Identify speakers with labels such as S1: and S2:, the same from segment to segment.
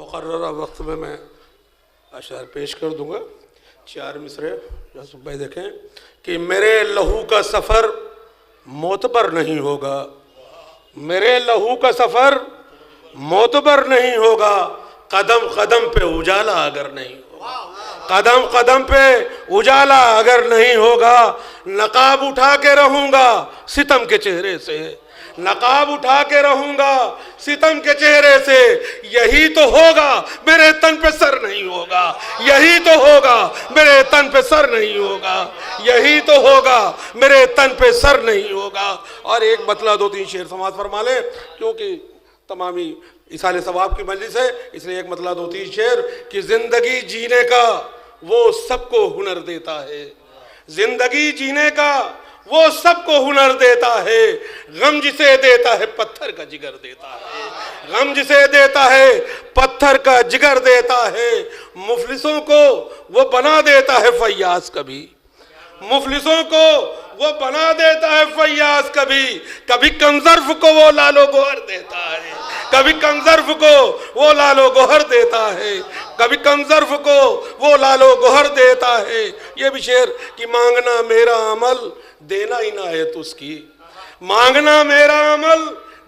S1: مقررہ وقت میں اشعار پیش کر دوں گا. 4 مصرے یوسف بھائی دیکھیں کہ میرے لہو کا سفر معتبر نہیں ہوگا، میرے لہو کا سفر معتبر نہیں ہوگا، قدم قدم پہ اجالا اگر نہیں ہوگا، قدم قدم پہ اجالا اگر نہیں ہوگا. نقاب اٹھا کے رہوں گا ستم کے چہرے سے، نقاب اٹھا کے رہوں گا ستم کے چہرے سے. یہی تو ہوگا میرے تن پہ سر نہیں ہوگا، یہی تو ہوگا میرے تن پہ سر نہیں ہوگا، یہی تو ہوگا میرے تن پہ سر نہیں ہوگا. اور ایک مطلع 2-3 شعر سماعت فرما لیں کیونکہ تمامی اصال ثواب کی مجلس ہے، اس لیے ایک مطلع 2-3 شعر کہ زندگی جینے کا وہ سب کو ہنر دیتا ہے، زندگی جینے کا وہ سب کو ہنر دیتا ہے. غم جسے دیتا ہے پتھر کا جگر دیتا ہے، غم جسے دیتا ہے پتھر کا جگر دیتا ہے. مفلسوں کو وہ بنا دیتا ہے فیاض کبھی، مفلسوں کو وہ بنا دیتا ہے فیاض کبھی. کبھی کنظرف کو وہ لالو گوہر دیتا ہے، کبھی کنظرف کو وہ لالو گوہر دیتا ہے، کبھی کنظرف کو وہ لالو گوہر دیتا ہے. یہ بھی شعر کہ مانگنا میرا عمل دینا عنایت اس کی، مانگنا میرا عمل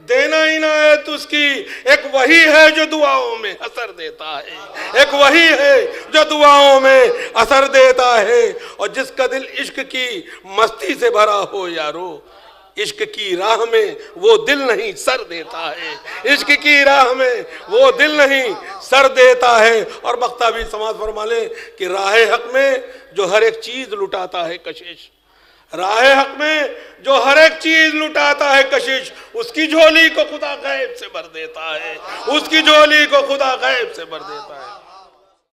S1: دینا عنایت اس کی. ایک وہی ہے جو دعاؤں میں اثر دیتا ہے، ایک وہی ہے جو دعاؤں میں اثر دیتا ہے. اور جس کا دل عشق کی مستی سے بھرا ہو یارو، عشق کی راہ میں وہ دل نہیں سر دیتا ہے، عشق کی راہ میں وہ دل نہیں سر دیتا ہے. اور مقطع بھی سماعت فرما لیں کہ راہ حق میں جو ہر ایک چیز لٹاتا ہے کشش، راہ حق میں جو ہر ایک چیز لٹاتا ہے کشش، اس کی جھولی کو خدا غیب سے بھر دیتا ہے، اس کی جھولی کو خدا غیب سے بھر دیتا ہے.